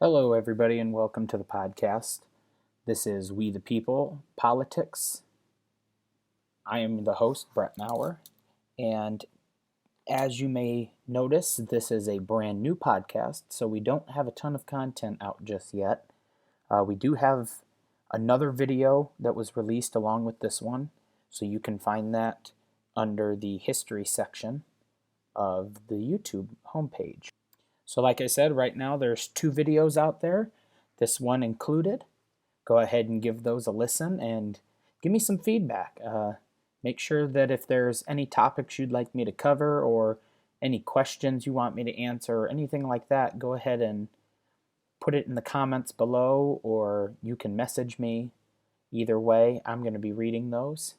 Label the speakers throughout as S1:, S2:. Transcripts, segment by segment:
S1: Hello, everybody, and welcome to the podcast. This is We the People Politics. I am the host, Brett Maurer, and as you may notice, this is a brand new podcast, so we don't have a ton of content out just yet. We do have another video that was released along with this one, so you can find that under the history section of the YouTube homepage. So like I said, right now there's 2 videos out there, this one included. Go ahead and give those a listen and give me some feedback. Make sure that if there's any topics you'd like me to cover or any questions you want me to answer or anything like that, go ahead and put it in the comments below, or you can message me. Either way, I'm going to be reading those.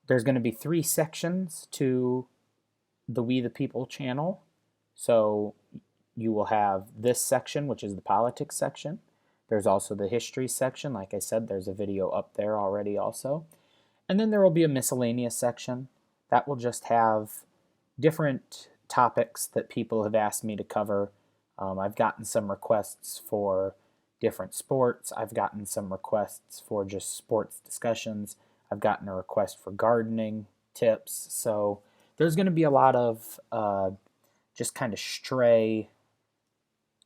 S1: There's going to be 3 sections to the We the People channel. So you will have this section, which is the politics section. There's also the history section. Like I said, there's a video up there already also. And then there will be a miscellaneous section that will just have different topics that people have asked me to cover. I've gotten some requests for different sports. I've gotten some requests for just sports discussions. I've gotten a request for gardening tips. So there's going to be a lot of just kind of stray,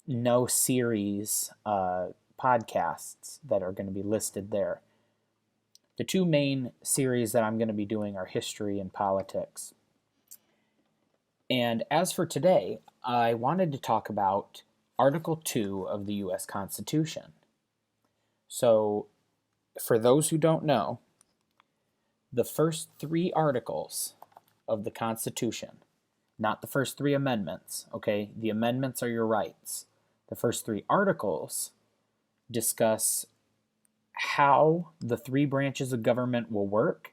S1: no series podcasts that are going to be listed there. The 2 main series that I'm going to be doing are history and politics. And as for today, I wanted to talk about Article 2 of the U.S. Constitution. So, for those who don't know, the first 3 articles of the Constitution, not the first 3 amendments, okay? The amendments are your rights. The first 3 articles discuss how the 3 branches of government will work,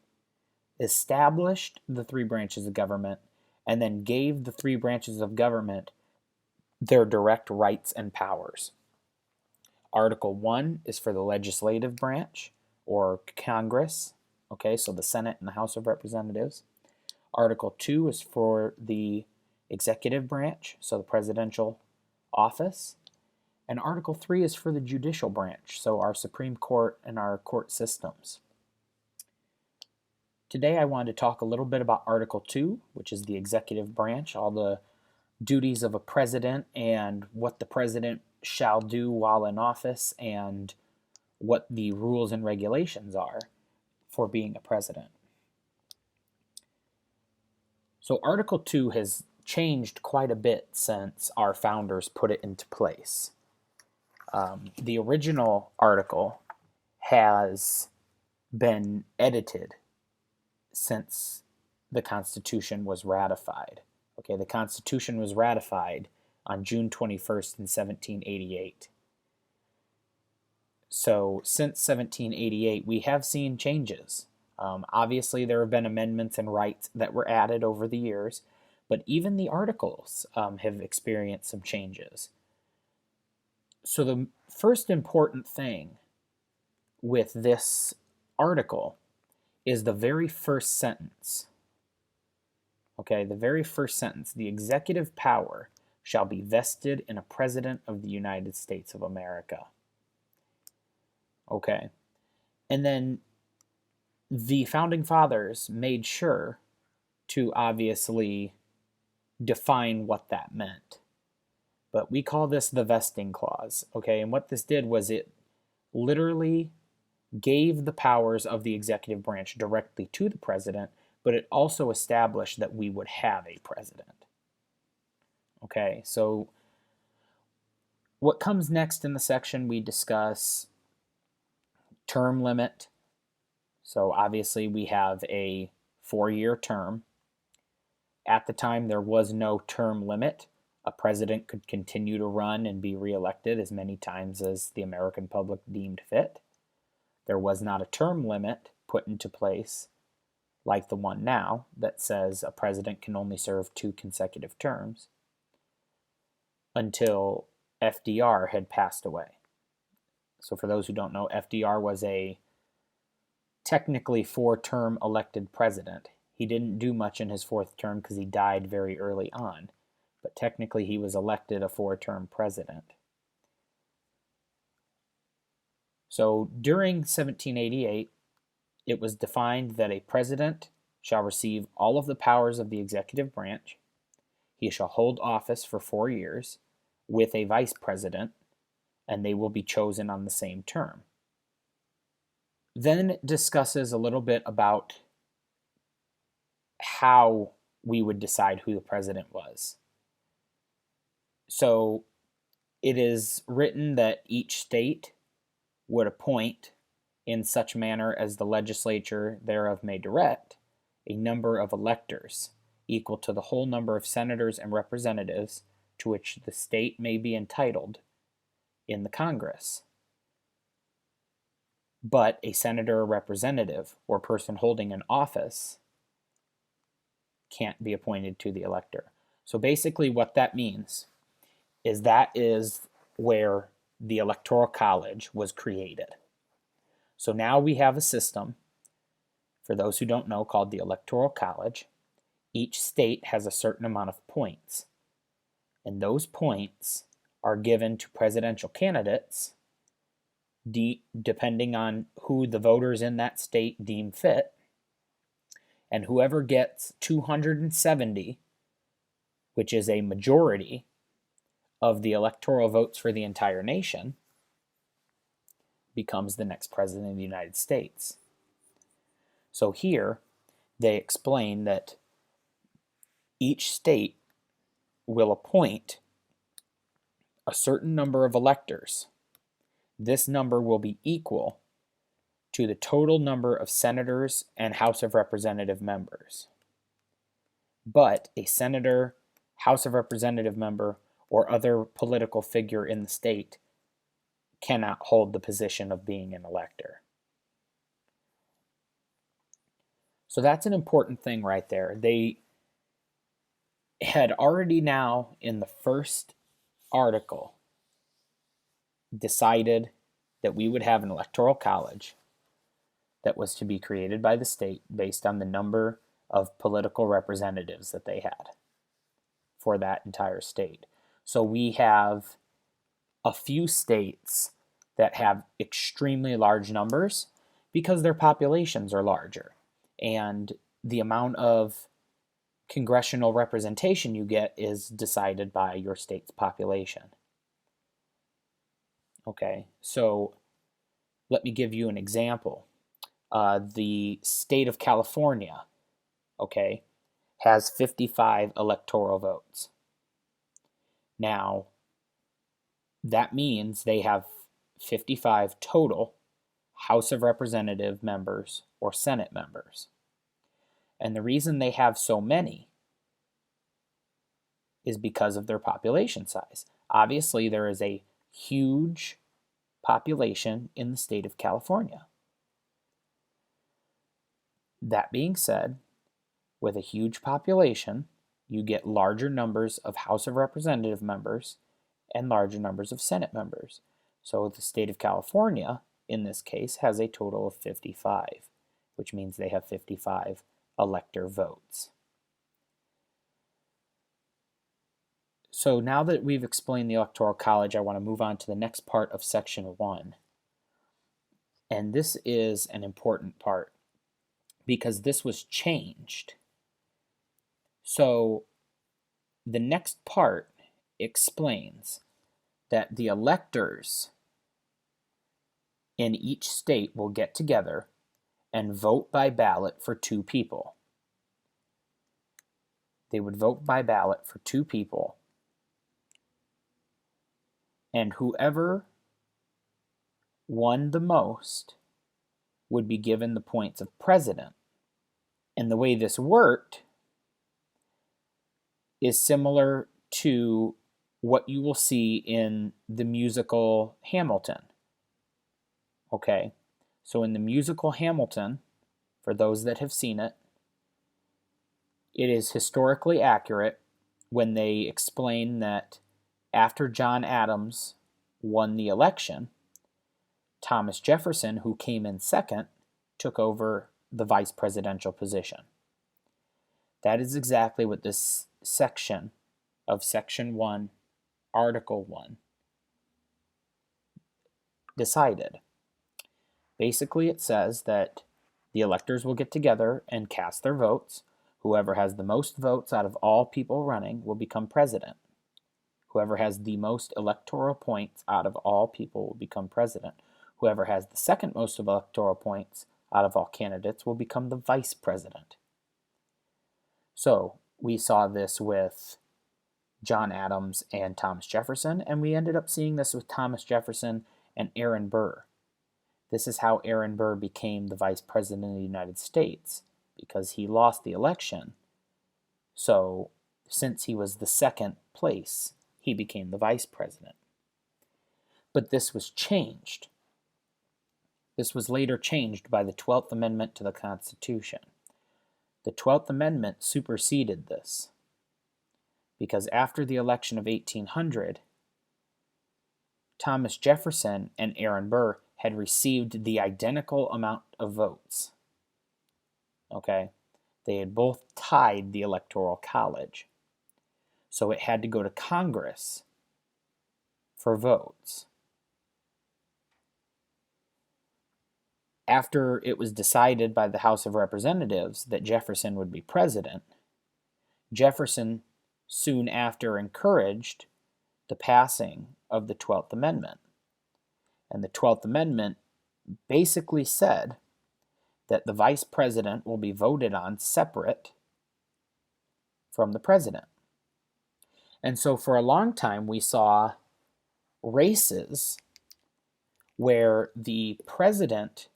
S1: established the 3 branches of government, and then gave the 3 branches of government their direct rights and powers. Article 1 is for the legislative branch, or Congress, okay, so the Senate and the House of Representatives. Article 2 is for the executive branch, so the presidential office. And Article 3 is for the judicial branch, so our Supreme Court and our court systems. Today I wanted to talk a little bit about Article 2, which is the executive branch, all the duties of a president and what the president shall do while in office and what the rules and regulations are for being a president. So Article 2 has changed quite a bit since our founders put it into place. The original article has been edited since the Constitution was ratified. Okay, the Constitution was ratified on June 21st in 1788. So since 1788, we have seen changes. Obviously, there have been amendments and rights that were added over the years, but even the articles have experienced some changes. So the first important thing with this article is the very first sentence. Okay, the very first sentence, the executive power shall be vested in a president of the United States of America. Okay, and then the founding fathers made sure to obviously define what that meant. But we call this the vesting clause, okay? And what this did was it literally gave the powers of the executive branch directly to the president, but it also established that we would have a president. Okay, so what comes next in the section, we discuss term limit. So obviously we have a 4-year term. At the time, there was no term limit. A president could continue to run and be reelected as many times as the American public deemed fit. There was not a term limit put into place like the one now that says a president can only serve 2 consecutive terms until FDR had passed away. So for those who don't know, FDR was a technically 4-term elected president. He didn't do much in his 4th term because he died very early on, but technically he was elected a 4-term president. So during 1788, it was defined that a president shall receive all of the powers of the executive branch. He shall hold office for 4 years with a vice president, and they will be chosen on the same term. Then it discusses a little bit about how we would decide who the president was. So it is written that each state would appoint, in such manner as the legislature thereof may direct, a number of electors equal to the whole number of senators and representatives to which the state may be entitled in the Congress. But a senator or representative or person holding an office can't be appointed to the elector. So basically what that means is that is where the Electoral College was created. So now we have a system, for those who don't know, called the Electoral College. Each state has a certain amount of points, and those points are given to presidential candidates depending on who the voters in that state deem fit. And whoever gets 270, which is a majority of the electoral votes for the entire nation, becomes the next president of the United States. So here they explain that each state will appoint a certain number of electors. This number will be equal to the total number of senators and House of Representative members. But a senator, House of Representative member, or other political figure in the state cannot hold the position of being an elector. So that's an important thing right there. They had already now, in the first article, decided that we would have an electoral college that was to be created by the state based on the number of political representatives that they had for that entire state. So we have a few states that have extremely large numbers because their populations are larger, and the amount of congressional representation you get is decided by your state's population. Okay, so let me give you an example. The state of California, okay, has 55 electoral votes. Now, that means they have 55 total House of Representative members or Senate members. And the reason they have so many is because of their population size. Obviously, there is a huge population in the state of California. That being said, with a huge population, you get larger numbers of House of Representative members and larger numbers of Senate members. So the state of California, in this case, has a total of 55, which means they have 55 elector votes. So now that we've explained the Electoral College, I want to move on to the next part of Section 1. And this is an important part because this was changed. So the next part explains that the electors in each state will get together and vote by ballot for 2 people. They would vote by ballot for 2 people. And whoever won the most would be given the points of president. And the way this worked is similar to what you will see in the musical Hamilton. Okay, so in the musical Hamilton, for those that have seen it, it is historically accurate when they explain that after John Adams won the election, Thomas Jefferson, who came in second, took over the vice presidential position. That is exactly what this section of Section 1, Article 1 decided. Basically, it says that the electors will get together and cast their votes. Whoever has the most votes out of all people running will become president. Whoever has the most electoral points out of all people will become president. Whoever has the second most electoral points out of all candidates will become the vice president. So we saw this with John Adams and Thomas Jefferson, and we ended up seeing this with Thomas Jefferson and Aaron Burr. This is how Aaron Burr became the vice president of the United States, because he lost the election. So since he was the second place, he became the vice president. But this was changed. This was later changed by the 12th Amendment to the Constitution. The 12th Amendment superseded this, because after the election of 1800, Thomas Jefferson and Aaron Burr had received the identical amount of votes. Okay? They had both tied the Electoral College. So it had to go to Congress for votes. After it was decided by the House of Representatives that Jefferson would be president, Jefferson soon after encouraged the passing of the 12th Amendment. And the 12th Amendment basically said that the vice president will be voted on separate from the president. And so for a long time we saw races where the president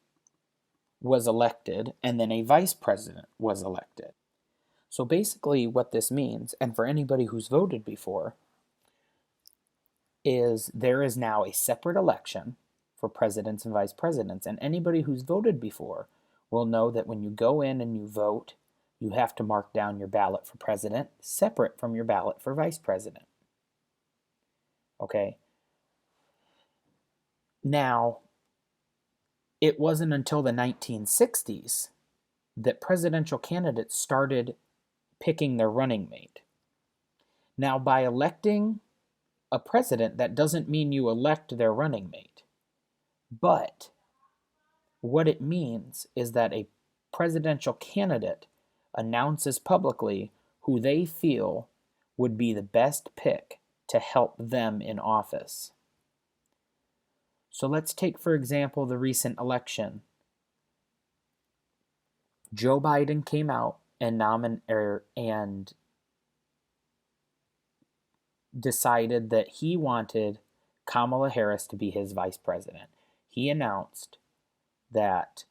S1: was elected and then a vice president was elected. So basically what this means, and for anybody who's voted before, is there is now a separate election for presidents and vice presidents. And anybody who's voted before will know that when you go in and you vote, you have to mark down your ballot for president separate from your ballot for vice president. Okay? Now, it wasn't until the 1960s that presidential candidates started picking their running mate. Now, by electing a president, that doesn't mean you elect their running mate. But what it means is that a presidential candidate announces publicly who they feel would be the best pick to help them in office. So let's take, for example, the recent election. Joe Biden came out and decided that he wanted Kamala Harris to be his vice president. He announced that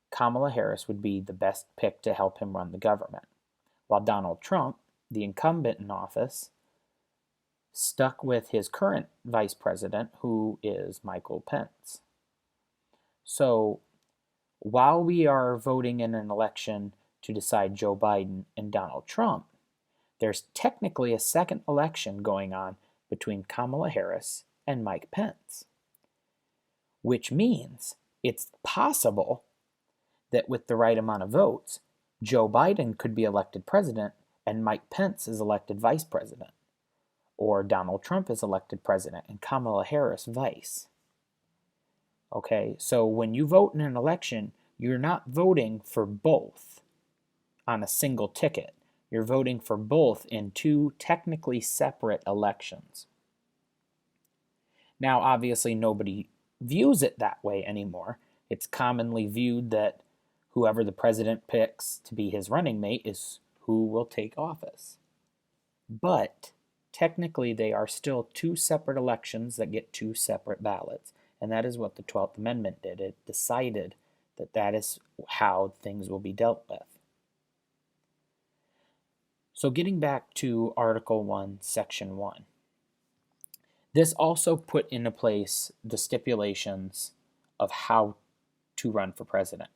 S1: Kamala Harris would be the best pick to help him run the government, while Donald Trump, the incumbent in office, stuck with his current vice president, who is Michael Pence. So while we are voting in an election to decide Joe Biden and Donald Trump, there's technically a second election going on between Kamala Harris and Mike Pence, which means it's possible that with the right amount of votes, Joe Biden could be elected president and Mike Pence is elected vice president, or Donald Trump is elected president and Kamala Harris vice. Okay, so when you vote in an election, you're not voting for both on a single ticket. You're voting for both in two technically separate elections. Now, obviously, nobody views it that way anymore. It's commonly viewed that whoever the president picks to be his running mate is who will take office. But technically, they are still two separate elections that get two separate ballots. And that is what the 12th Amendment did. It decided that that is how things will be dealt with. So getting back to Article 1, Section 1. This also put into place the stipulations of how to run for president,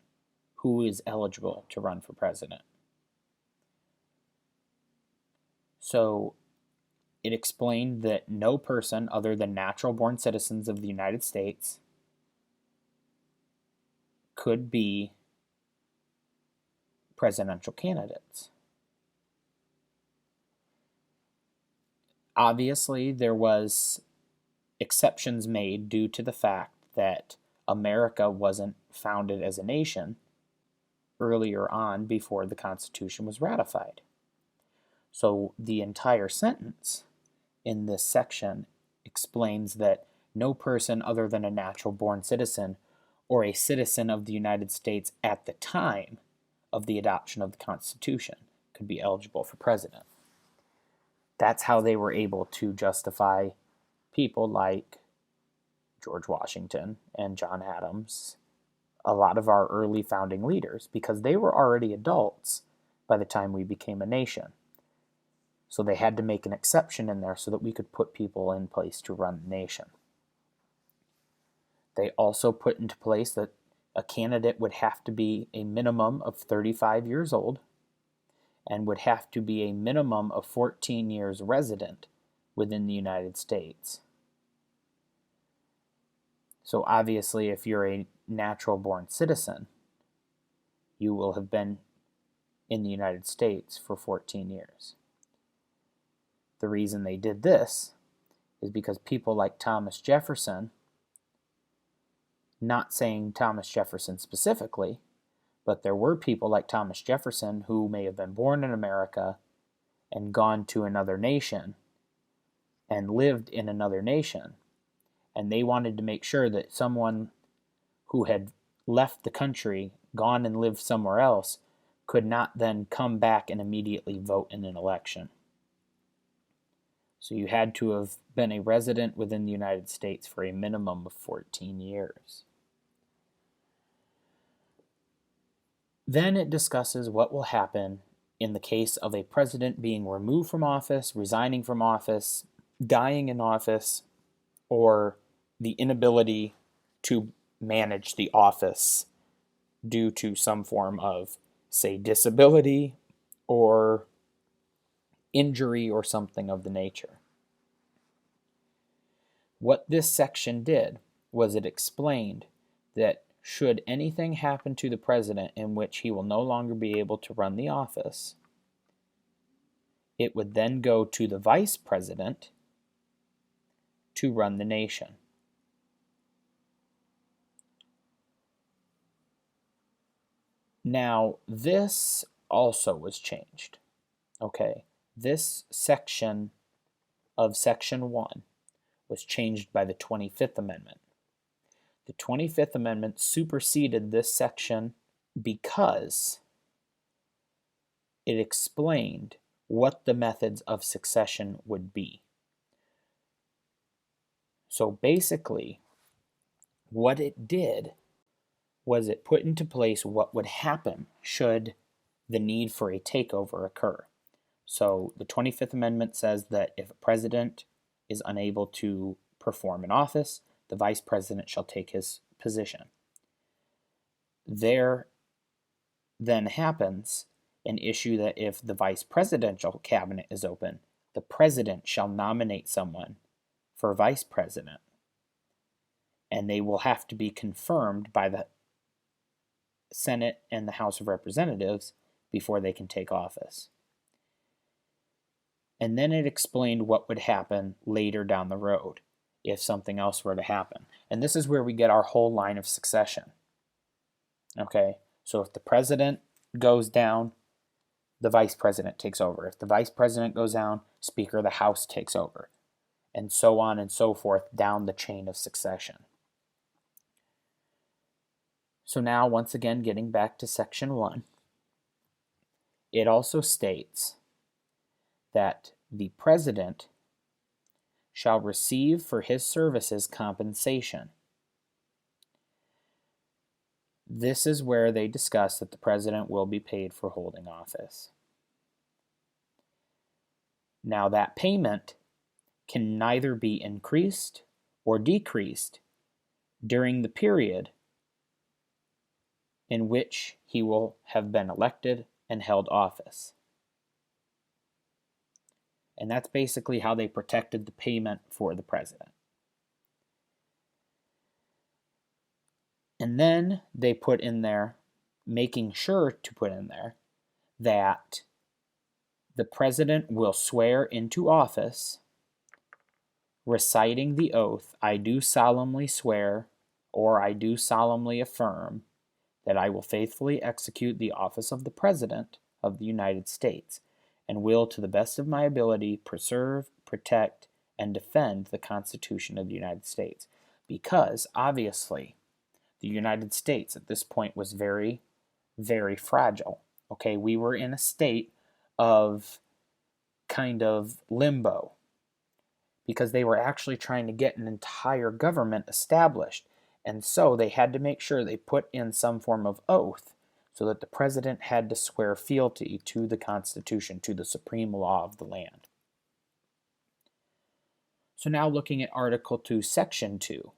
S1: who is eligible to run for president. So it explained that no person other than natural-born citizens of the United States could be presidential candidates. Obviously, there was exceptions made due to the fact that America wasn't founded as a nation earlier on before the Constitution was ratified. So the entire sentence in this section explains that no person other than a natural-born citizen or a citizen of the United States at the time of the adoption of the Constitution could be eligible for president. That's how they were able to justify people like George Washington and John Adams, a lot of our early founding leaders, because they were already adults by the time we became a nation. So they had to make an exception in there so that we could put people in place to run the nation. They also put into place that a candidate would have to be a minimum of 35 years old and would have to be a minimum of 14 years resident within the United States. So obviously, if you're a natural-born citizen, you will have been in the United States for 14 years. The reason they did this is because people like Thomas Jefferson, not saying Thomas Jefferson specifically, but there were people like Thomas Jefferson who may have been born in America and gone to another nation and lived in another nation. And they wanted to make sure that someone who had left the country, gone and lived somewhere else, could not then come back and immediately vote in an election. So you had to have been a resident within the United States for a minimum of 14 years. Then it discusses what will happen in the case of a president being removed from office, resigning from office, dying in office, or the inability to manage the office due to some form of, say, disability or injury or something of the nature. What this section did was it explained that should anything happen to the president in which he will no longer be able to run the office, it would then go to the vice president to run the nation. Now, this also was changed. Okay, this section of Section 1 was changed by the 25th Amendment. The 25th Amendment superseded this section because it explained what the methods of succession would be. So basically, what it did was it put into place what would happen should the need for a takeover occur. So the 25th Amendment says that if a president is unable to perform an office, the vice president shall take his position. There then happens an issue that if the vice presidential cabinet is open, the president shall nominate someone for vice president, and they will have to be confirmed by the Senate and the House of Representatives before they can take office. And then it explained what would happen later down the road if something else were to happen. And this is where we get our whole line of succession. Okay, so if the president goes down, the vice president takes over. If the vice president goes down, Speaker of the House takes over. And so on and so forth down the chain of succession. So now, once again, getting back to Section 1, it also states that the president shall receive for his services compensation. This is where they discuss that the president will be paid for holding office. Now, that payment can neither be increased or decreased during the period in which he will have been elected and held office. And that's basically how they protected the payment for the president. And then they put in there, making sure to put in there, that the president will swear into office, reciting the oath, "I do solemnly swear," or I do solemnly affirm that I will faithfully execute the office of the President of the United States, and will, to the best of my ability, preserve, protect, and defend the Constitution of the United States. Because, obviously, the United States at this point was very, very fragile. Okay, we were in a state of kind of limbo because they were actually trying to get an entire government established. And so they had to make sure they put in some form of oath so that the president had to swear fealty to the Constitution, to the supreme law of the land. So now looking at Article 2, Section 2,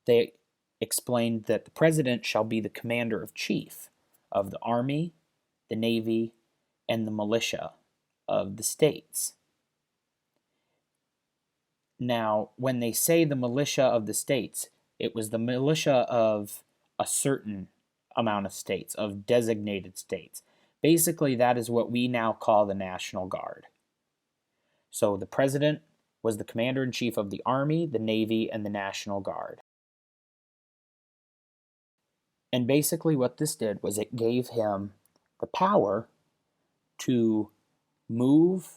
S1: they explained that the president shall be the commander-in-chief of the Army, the Navy, and the militia of the states. Now, when they say the militia of the states, it was the militia of a certain amount of states, of designated states. Basically, that is what we now call the National Guard. So the president was the commander-in-chief of the Army, the Navy, and the National Guard. And basically what this did was it gave him the power to move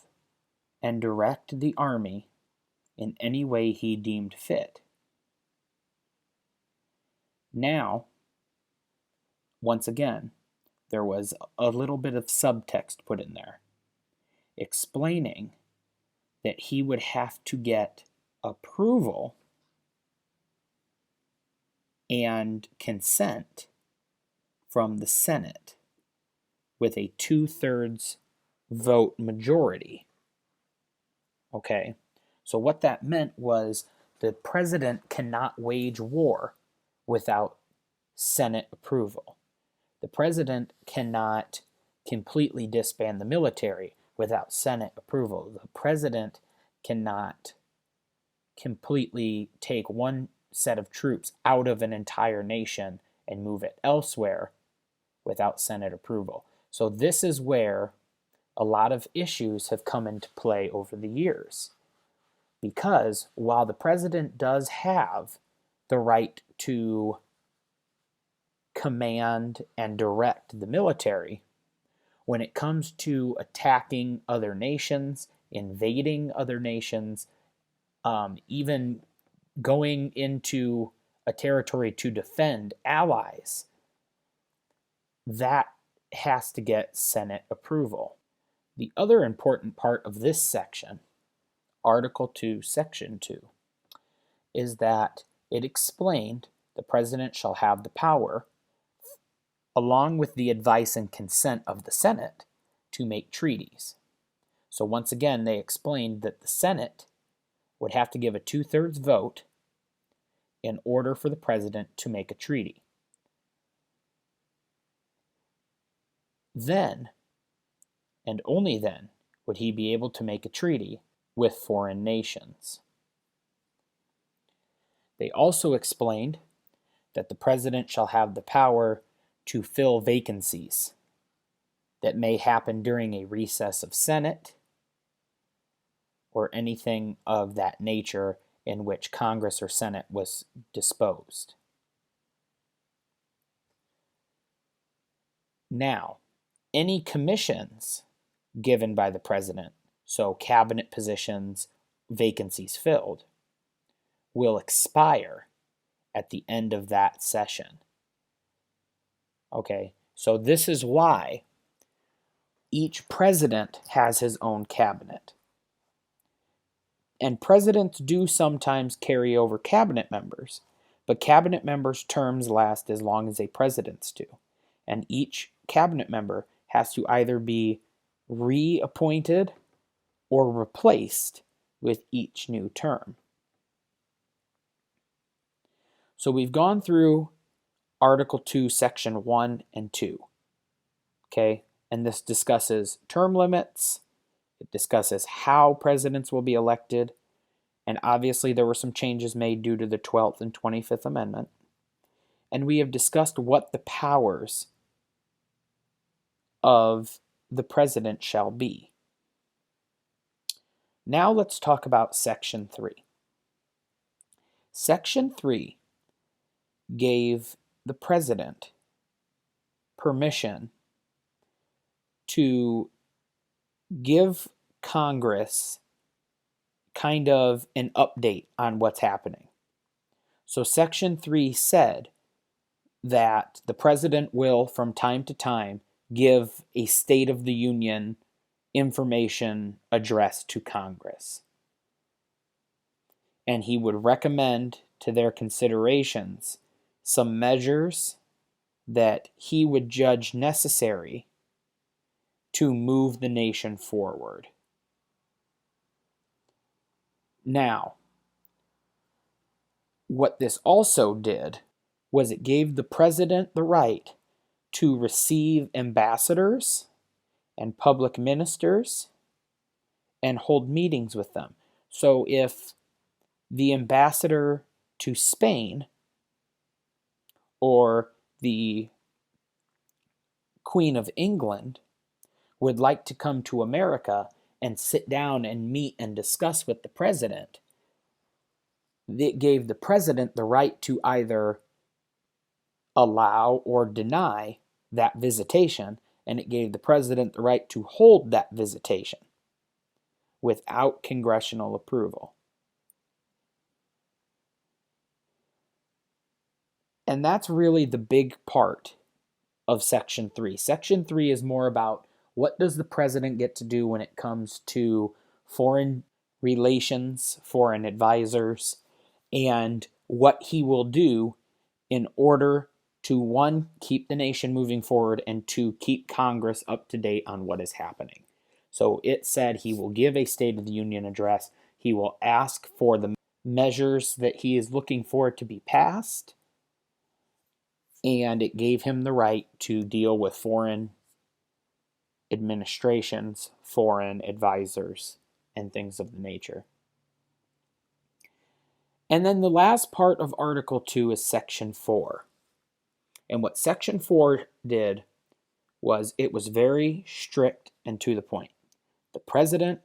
S1: and direct the army in any way he deemed fit. Now, once again, there was a little bit of subtext put in there, explaining that he would have to get approval and consent from the Senate with a 2/3 vote majority. Okay, so what that meant was the president cannot wage war without Senate approval. The president cannot completely disband the military without Senate approval. The president cannot completely take one set of troops out of an entire nation and move it elsewhere without Senate approval. So this is where a lot of issues have come into play over the years. Because while the president does have the right to command and direct the military, when it comes to attacking other nations, invading other nations, even going into a territory to defend allies, that has to get Senate approval. The other important part of this section, Article 2, Section 2, is that it explained the president shall have the power, along with the advice and consent of the Senate, to make treaties. So once again, they explained that the Senate would have to give a 2/3 vote in order for the president to make a treaty. Then, and only then, would he be able to make a treaty with foreign nations. They also explained that the president shall have the power to fill vacancies that may happen during a recess of Senate or anything of that nature in which Congress or Senate was disposed. Now, any commissions given by the president, so cabinet positions, vacancies filled, will expire at the end of that session. Okay, so this is why each president has his own cabinet. And presidents do sometimes carry over cabinet members, but cabinet members' terms last as long as a president's do. And each cabinet member has to either be reappointed or replaced with each new term. So we've gone through Article 2, Section 1 and 2. Okay, and this discusses term limits. It discusses how presidents will be elected. And obviously there were some changes made due to the 12th and 25th Amendment. And we have discussed what the powers of the president shall be. Now let's talk about Section 3. Section 3 gave the president permission to give Congress kind of an update on what's happening. So Section 3 said that the president will, from time to time, give a State of the Union information address to Congress. And he would recommend to their considerations some measures that he would judge necessary to move the nation forward. Now, what this also did was it gave the president the right to receive ambassadors and public ministers and hold meetings with them. So if the ambassador to Spain or the Queen of England would like to come to America and sit down and meet and discuss with the president, it gave the president the right to either allow or deny that visitation, and it gave the president the right to hold that visitation without congressional approval. And that's really the big part of Section 3. Section 3 is more about what does the president get to do when it comes to foreign relations, foreign advisors, and what he will do in order to, one, keep the nation moving forward, and two, keep Congress up to date on what is happening. So it said he will give a State of the Union address. He will ask for the measures that he is looking for to be passed, and it gave him the right to deal with foreign administrations, foreign advisors, and things of the nature. And then the last part of Article 2 is Section 4. And what Section 4 did was it was very strict and to the point. The president,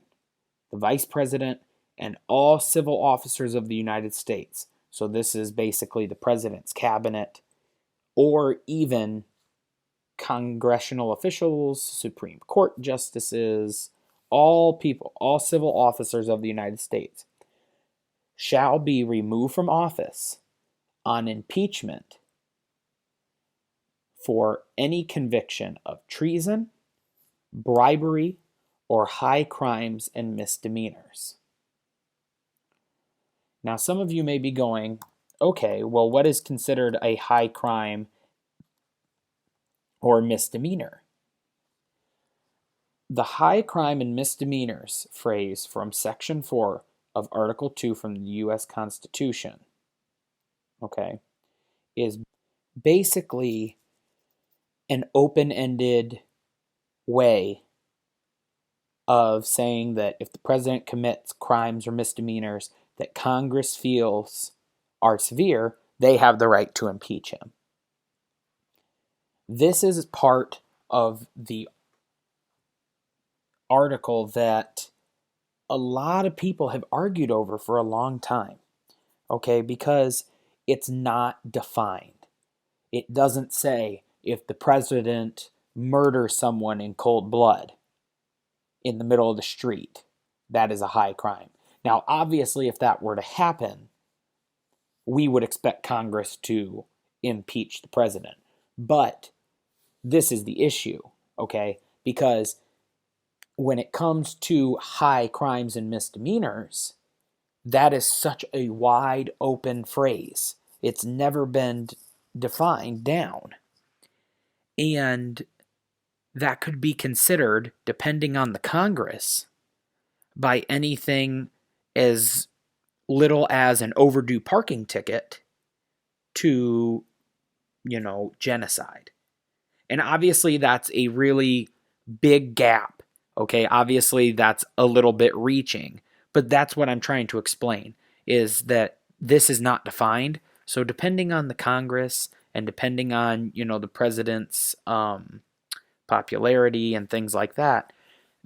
S1: the vice president, and all civil officers of the United States, so this is basically the president's cabinet, or even congressional officials, Supreme Court justices, all people, all civil officers of the United States, shall be removed from office on impeachment for any conviction of treason, bribery, or high crimes and misdemeanors. Now, some of you may be going, okay, well, what is considered a high crime or misdemeanor? The high crime and misdemeanors phrase from Section 4 of Article 2 from the U.S. Constitution, okay, is basically an open-ended way of saying that if the president commits crimes or misdemeanors that Congress feels are severe, they have the right to impeach him. This is part of the article that a lot of people have argued over for a long time, okay, because it's not defined. It doesn't say if the president murders someone in cold blood in the middle of the street, that is a high crime. Now, obviously, if that were to happen, we would expect Congress to impeach the president. But this is the issue, okay? Because when it comes to high crimes and misdemeanors, that is such a wide open phrase. It's never been defined down. And that could be considered, depending on the Congress, by anything as little as an overdue parking ticket to, genocide. And obviously that's a really big gap, okay? Obviously that's a little bit reaching, but that's what I'm trying to explain, is that this is not defined. So depending on the Congress and depending on, the president's popularity and things like that,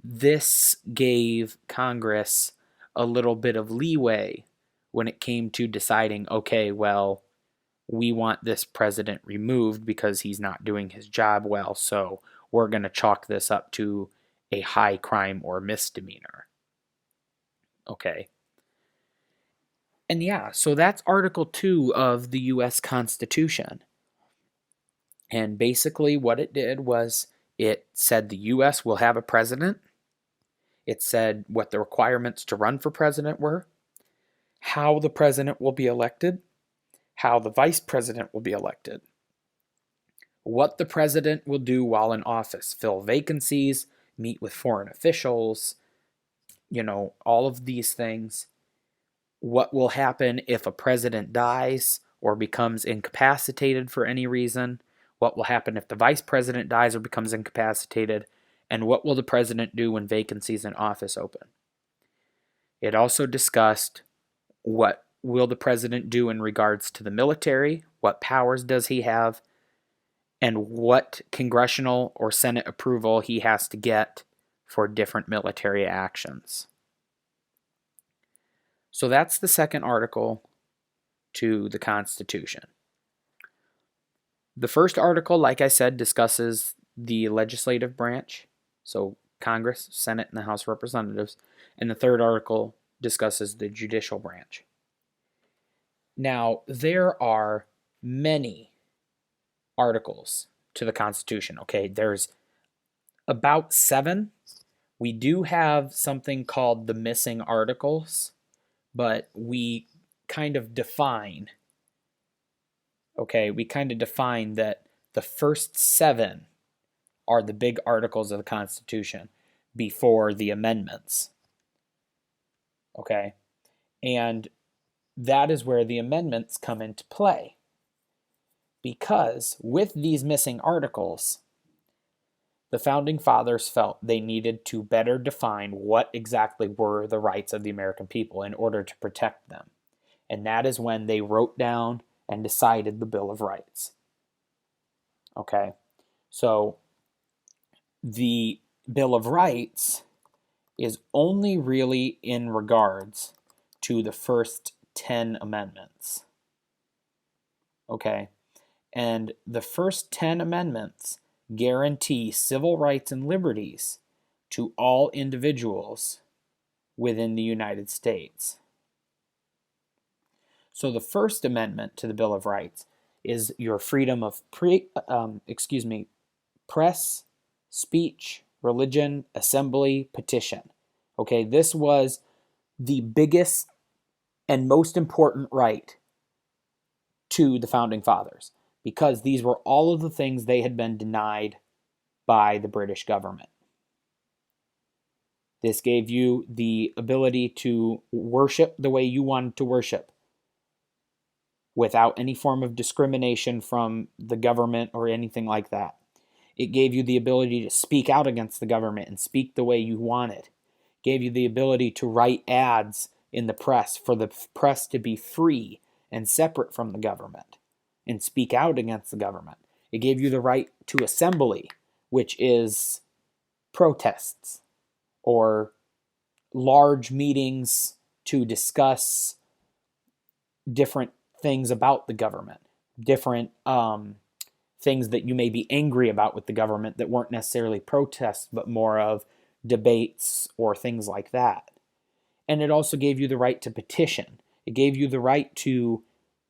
S1: this gave Congress a little bit of leeway when it came to deciding, okay, well, we want this president removed because he's not doing his job well, so we're going to chalk this up to a high crime or misdemeanor. Okay. And yeah, so that's Article 2 of the U.S. Constitution. And basically what it did was it said the U.S. will have a president. It said what the requirements to run for president were, how the president will be elected, how the vice president will be elected, what the president will do while in office, fill vacancies, meet with foreign officials, all of these things. What will happen if a president dies or becomes incapacitated for any reason? What will happen if the vice president dies or becomes incapacitated? And what will the president do when vacancies in office open? It also discussed what will the president do in regards to the military, what powers does he have, and what congressional or Senate approval he has to get for different military actions. So that's the second article to the Constitution. The first article, like I said, discusses the legislative branch, so Congress, Senate, and the House of Representatives, and the third article discusses the judicial branch. Now, there are many articles to the Constitution, okay? There's about 7. We do have something called the missing articles, but we kind of define, that the first 7 are the big articles of the Constitution before the amendments. Okay? And that is where the amendments come into play. Because with these missing articles, the Founding Fathers felt they needed to better define what exactly were the rights of the American people in order to protect them. And that is when they wrote down and decided the Bill of Rights. Okay? So the Bill of Rights is only really in regards to the first 10 amendments. Okay? And the first 10 amendments guarantee civil rights and liberties to all individuals within the United States. So the First Amendment to the Bill of Rights is your freedom of press, speech, religion, assembly, petition. Okay, this was the biggest and most important right to the Founding Fathers, because these were all of the things they had been denied by the British government. This gave you the ability to worship the way you wanted to worship without any form of discrimination from the government or anything like that. It gave you the ability to speak out against the government and speak the way you wanted. It gave you the ability to write ads in the press for the press to be free and separate from the government and speak out against the government. It gave you the right to assembly, which is protests or large meetings to discuss different things about the government, different things that you may be angry about with the government that weren't necessarily protests, but more of debates or things like that. And it also gave you the right to petition. It gave you the right to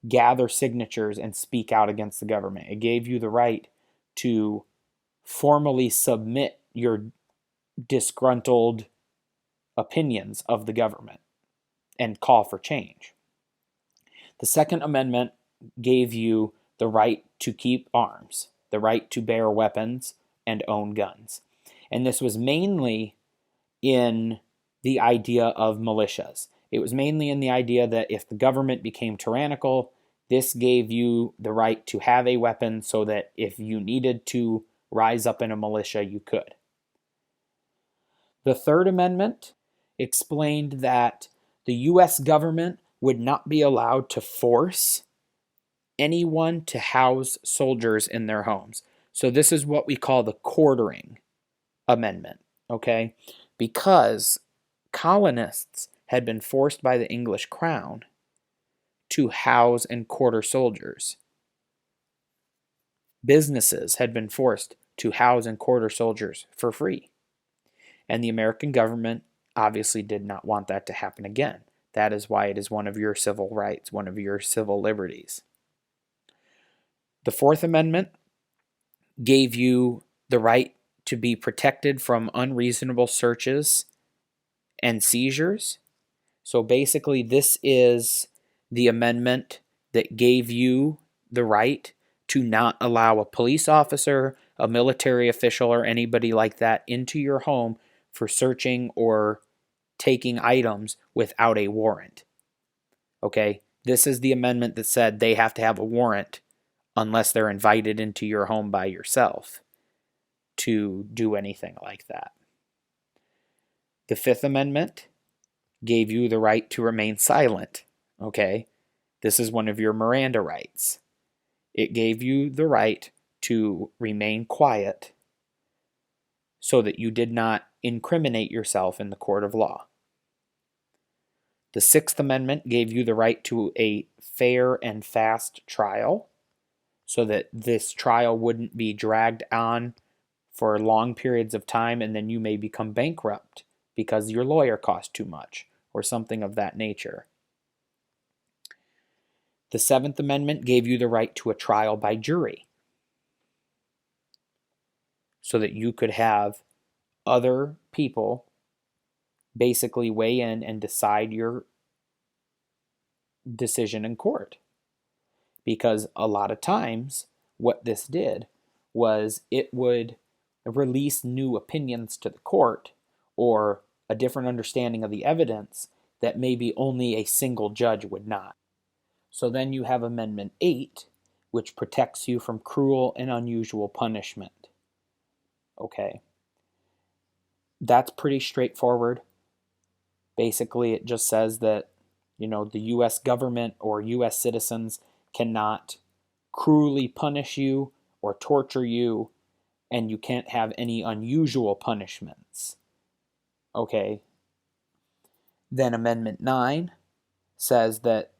S1: gather signatures and speak out against the government. It gave you the right to formally submit your disgruntled opinions of the government and call for change. The Second Amendment gave you the right to keep arms, the right to bear weapons and own guns. And this was mainly in the idea of militias. It was mainly in the idea that if the government became tyrannical, this gave you the right to have a weapon so that if you needed to rise up in a militia, you could. The Third Amendment explained that the U.S. government would not be allowed to force anyone to house soldiers in their homes. So this is what we call the quartering amendment, okay? Because colonists had been forced by the English crown to house and quarter soldiers Businesses had been forced to house and quarter soldiers for free. And the American government obviously did not want that to happen again. That is why it is one of your civil rights, one of your civil liberties. The Fourth Amendment gave you the right to be protected from unreasonable searches and seizures. So basically, this is the amendment that gave you the right to not allow a police officer, a military official, or anybody like that into your home for searching or taking items without a warrant. Okay? This is the amendment that said they have to have a warrant unless they're invited into your home by yourself to do anything like that. The Fifth Amendment gave you the right to remain silent. Okay? This is one of your Miranda rights. It gave you the right to remain quiet so that you did not incriminate yourself in the court of law. The Sixth Amendment gave you the right to a fair and fast trial so that this trial wouldn't be dragged on for long periods of time and then you may become bankrupt because your lawyer cost too much or something of that nature. The Seventh Amendment gave you the right to a trial by jury so that you could have other people basically weigh in and decide your decision in court. Because a lot of times what this did was it would release new opinions to the court or a different understanding of the evidence that maybe only a single judge would not. So then you have Amendment 8, which protects you from cruel and unusual punishment. Okay. That's pretty straightforward. Basically, it just says that, the U.S. government or U.S. citizens cannot cruelly punish you or torture you, and you can't have any unusual punishments. Okay. Then Amendment 9 says that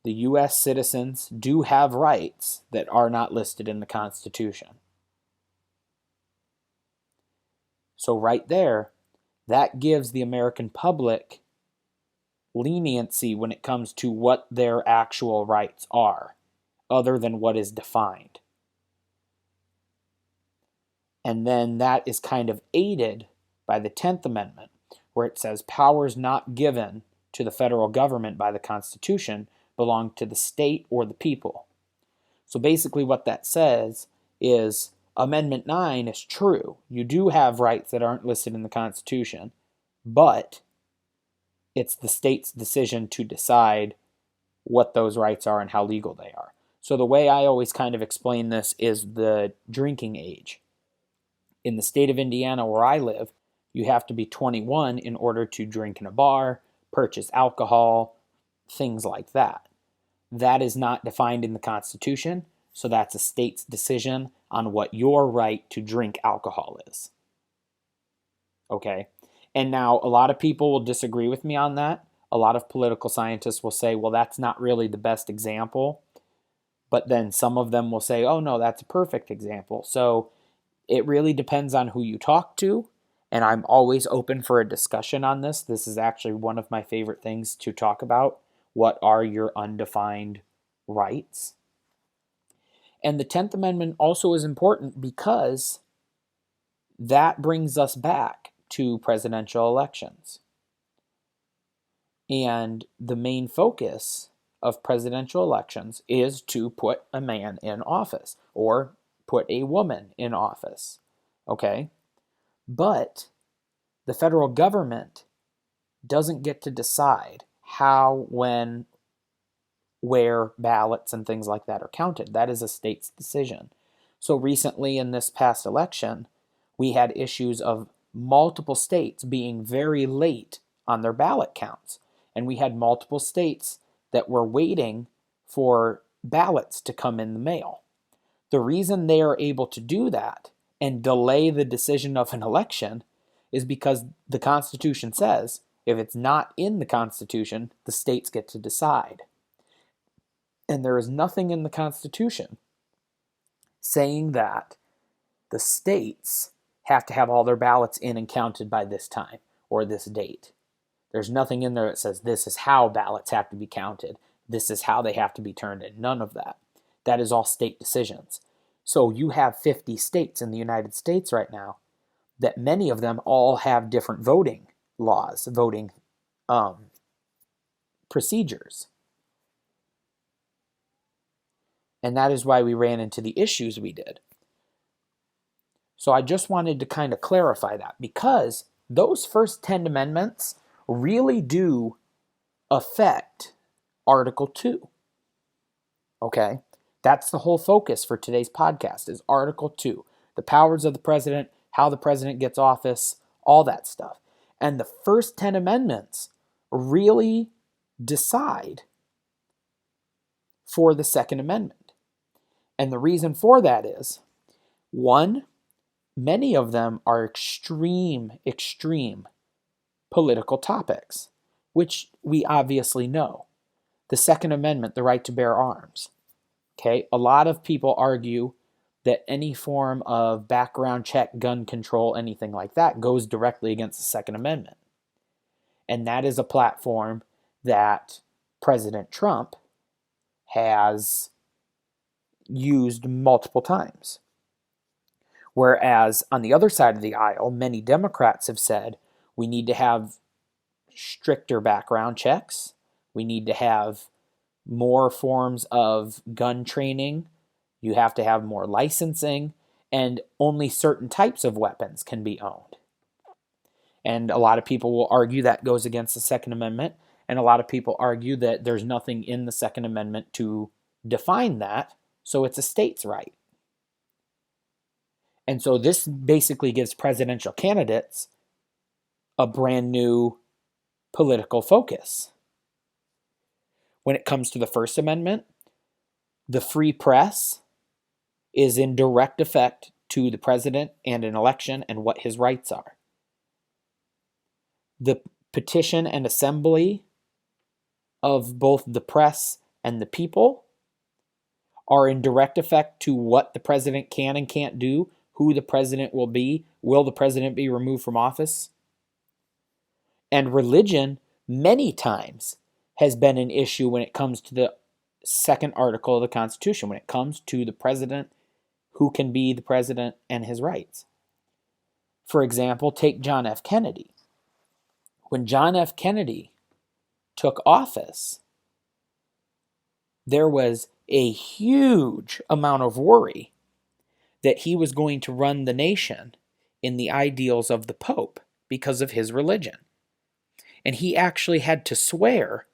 S1: the U.S. citizens do have rights that are not listed in the Constitution. So right there, that gives the American public leniency when it comes to what their actual rights are, other than what is defined. And then that is kind of aided by the 10th Amendment, where it says powers not given to the federal government by the Constitution belong to the state or the people. So basically what that says is Amendment 9 is true. You do have rights that aren't listed in the Constitution, but it's the state's decision to decide what those rights are and how legal they are. So the way I always kind of explain this is the drinking age. In the state of Indiana where I live, you have to be 21 in order to drink in a bar, purchase alcohol, things like that. That is not defined in the Constitution, so that's a state's decision on what your right to drink alcohol is. Okay? And now a lot of people will disagree with me on that. A lot of political scientists will say, well, that's not really the best example. But then some of them will say, oh, no, that's a perfect example. So it really depends on who you talk to. And I'm always open for a discussion on this. This is actually one of my favorite things to talk about. What are your undefined rights? And the 10th Amendment also is important because that brings us back to presidential elections. And the main focus of presidential elections is to put a man in office or put a woman in office. Okay? But the federal government doesn't get to decide how, when, where ballots and things like that are counted. That is a state's decision. So recently in this past election, we had issues of multiple states being very late on their ballot counts. And we had multiple states that were waiting for ballots to come in the mail. The reason they are able to do that and delay the decision of an election is because the Constitution says if it's not in the Constitution, the states get to decide. And there is nothing in the Constitution saying that the states have to have all their ballots in and counted by this time or this date. There's nothing in there that says this is how ballots have to be counted. This is how they have to be turned in. None of that. That is all state decisions. So you have 50 states in the United States right now that many of them all have different voting laws, voting procedures. And that is why we ran into the issues we did. So I just wanted to kind of clarify that, because those first 10 amendments really do affect Article 2. Okay? That's the whole focus for today's podcast, is Article 2. The powers of the president, how the president gets office, all that stuff. And the first 10 amendments really decide for the Second Amendment. And the reason for that is, one, many of them are extreme political topics, which we obviously know. The Second Amendment, the right to bear arms. Okay, a lot of people argue that any form of background check, gun control, anything like that goes directly against the Second Amendment. And that is a platform that President Trump has used multiple times. Whereas on the other side of the aisle, many Democrats have said we need to have stricter background checks. We need to have more forms of gun training. You have to have more licensing, and only certain types of weapons can be owned. And a lot of people will argue that goes against the Second Amendment, and a lot of people argue that there's nothing in the Second Amendment to define that, so it's a state's right. And so this basically gives presidential candidates a brand new political focus. When it comes to the First Amendment, the free press is in direct effect to the president and an election and what his rights are. The petition and assembly of both the press and the people are in direct effect to what the president can and can't do, who the president will be, will the president be removed from office? And religion, many times, has been an issue when it comes to the second article of the Constitution, when it comes to the president, who can be the president, and his rights. For example, take John F. Kennedy. When John F. Kennedy took office, there was a huge amount of worry that he was going to run the nation in the ideals of the Pope because of his religion. And he actually had to swear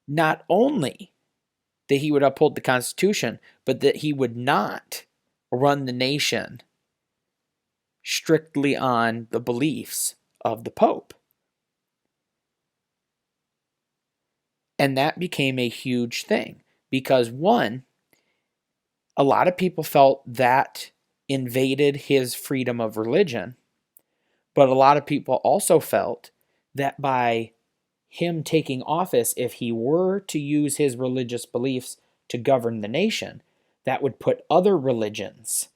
S1: not only that he would uphold the Constitution, but that he would not run the nation strictly on the beliefs of the Pope. And that became a huge thing because, one, a lot of people felt that invaded his freedom of religion, but a lot of people also felt that by him taking office, if he were to use his religious beliefs to govern the nation, that would put other religions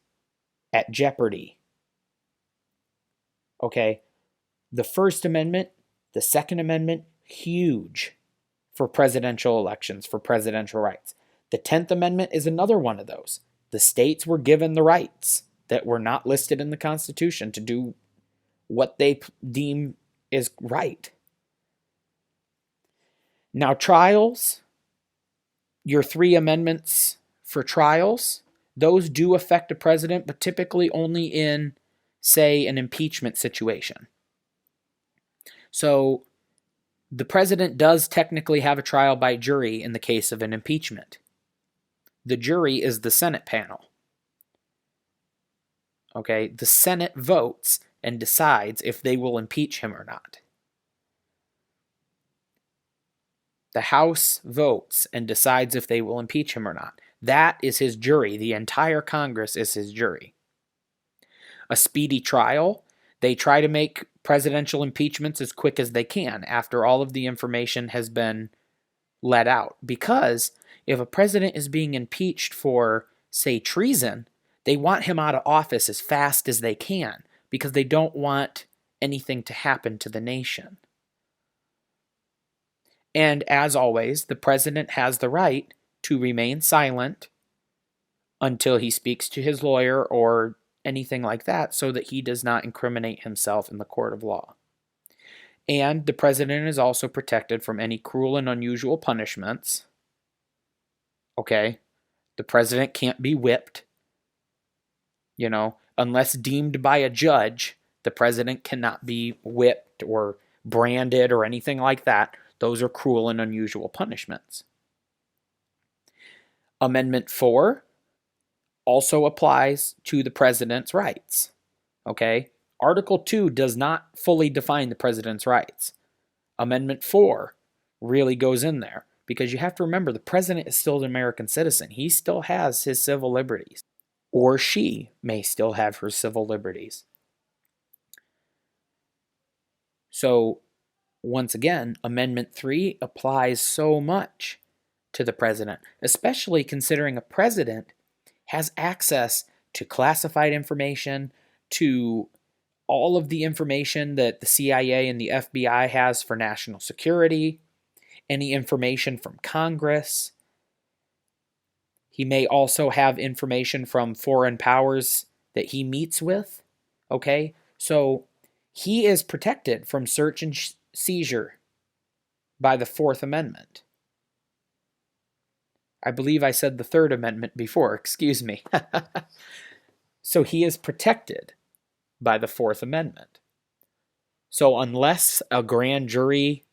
S1: at jeopardy. Okay, the First Amendment, the Second Amendment, huge for presidential elections, for presidential rights. The 10th Amendment is another one of those. The states were given the rights that were not listed in the Constitution to do what they deem is right. Now, trials, your 3 amendments for trials, those do affect a president, but typically only in, say, an impeachment situation. So, the president does technically have a trial by jury in the case of an impeachment. The jury is the Senate panel. Okay, the Senate votes and decides if they will impeach him or not. The House votes and decides if they will impeach him or not. That is his jury. The entire Congress is his jury. A speedy trial, they try to make presidential impeachments as quick as they can after all of the information has been let out. Because if a president is being impeached for say treason, they want him out of office as fast as they can because they don't want anything to happen to the nation. And as always, the president has the right to remain silent until he speaks to his lawyer or anything like that so that he does not incriminate himself in the court of law. And the president is also protected from any cruel and unusual punishments. Okay? The president can't be whipped. Unless deemed by a judge, the president cannot be whipped or branded or anything like that. Those are cruel and unusual punishments. Amendment 4 also applies to the president's rights. Okay? Article 2 does not fully define the president's rights. Amendment 4 really goes in there because you have to remember the president is still an American citizen. He still has his civil liberties, or she may still have her civil liberties. So, once again, Amendment 3 applies so much to the president, especially considering a president has access to classified information, to all of the information that the CIA and the FBI has for national security, any information from Congress. He may also have information from foreign powers that he meets with. Okay? So he is protected from search and seizure by the Fourth Amendment. I believe I said the Third Amendment before, excuse me. So he is protected by the Fourth Amendment. So unless a grand jury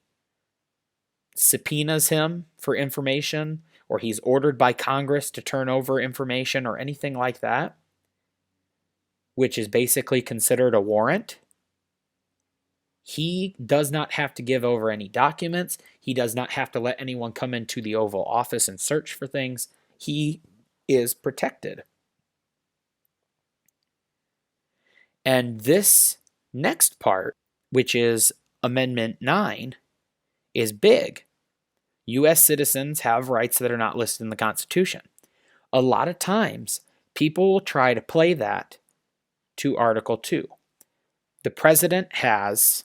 S1: subpoenas him for information, or he's ordered by Congress to turn over information or anything like that, which is basically considered a warrant, he does not have to give over any documents. He does not have to let anyone come into the Oval Office and search for things. He is protected. And this next part, which is Amendment 9, is big. U.S. citizens have rights that are not listed in the Constitution. A lot of times, people will try to play that to Article 2. The president has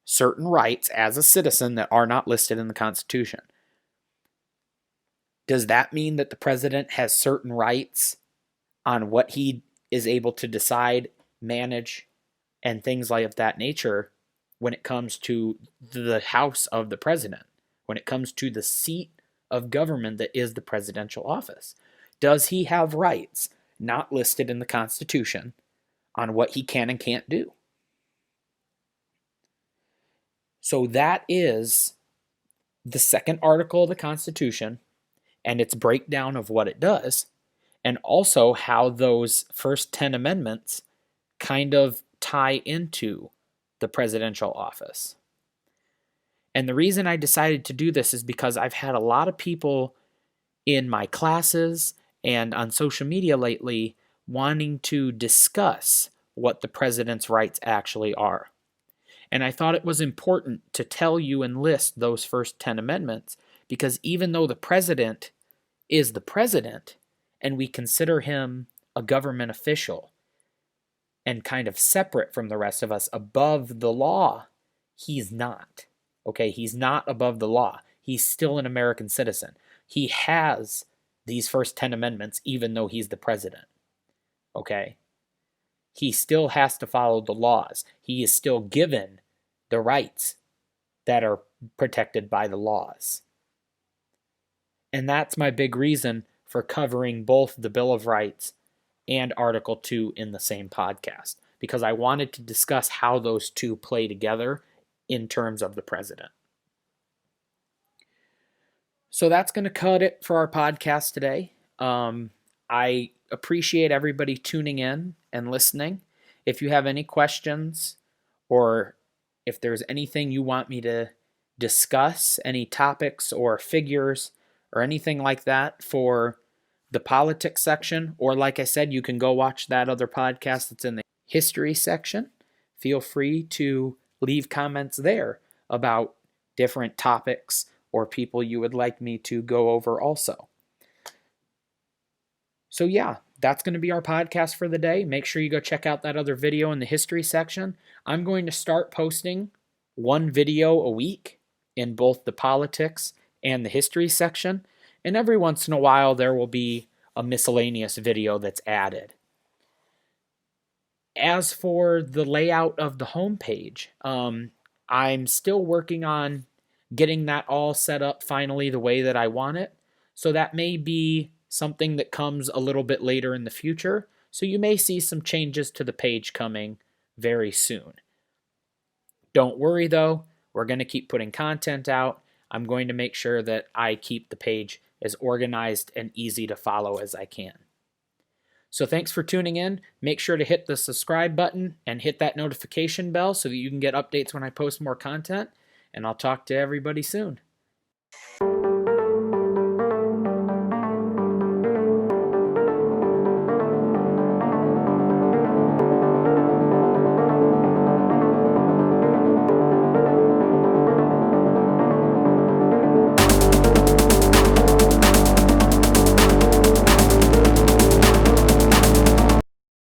S1: certain rights as a citizen that are not listed in the Constitution. Does that mean that the president has certain rights on what he is able to decide, manage, and things like of that nature when it comes to the house of the president, when it comes to the seat of government that is the presidential office? Does he have rights not listed in the Constitution on what he can and can't do? So that is the second article of the Constitution and its breakdown of what it does, and also how those first 10 amendments kind of tie into the presidential office. And the reason I decided to do this is because I've had a lot of people in my classes and on social media lately wanting to discuss what the president's rights actually are. And I thought it was important to tell you and list those first 10 amendments because even though the president is the president and we consider him a government official and kind of separate from the rest of us, above the law, he's not. Okay, he's not above the law. He's still an American citizen. He has these first 10 amendments even though he's the president. Okay? He still has to follow the laws. He is still given the rights that are protected by the laws. And that's my big reason for covering both the Bill of Rights and Article 2 in the same podcast, because I wanted to discuss how those two play together in terms of the president. So that's going to cut it for our podcast today. I appreciate everybody tuning in and listening. If you have any questions or if there's anything you want me to discuss, any topics or figures or anything like that for the politics section, or like I said, you can go watch that other podcast that's in the history section. Feel free to leave comments there about different topics or people you would like me to go over also. So yeah, that's going to be our podcast for the day. Make sure you go check out that other video in the history section. I'm going to start posting one video a week in both the politics and the history section. And every once in a while, there will be a miscellaneous video that's added. As for the layout of the homepage, I'm still working on getting that all set up finally the way that I want it. So that may be something that comes a little bit later in the future. So you may see some changes to the page coming very soon. Don't worry though, we're going to keep putting content out. I'm going to make sure that I keep the page as organized and easy to follow as I can. So thanks for tuning in. Make sure to hit the subscribe button and hit that notification bell so that you can get updates when I post more content. And I'll talk to everybody soon.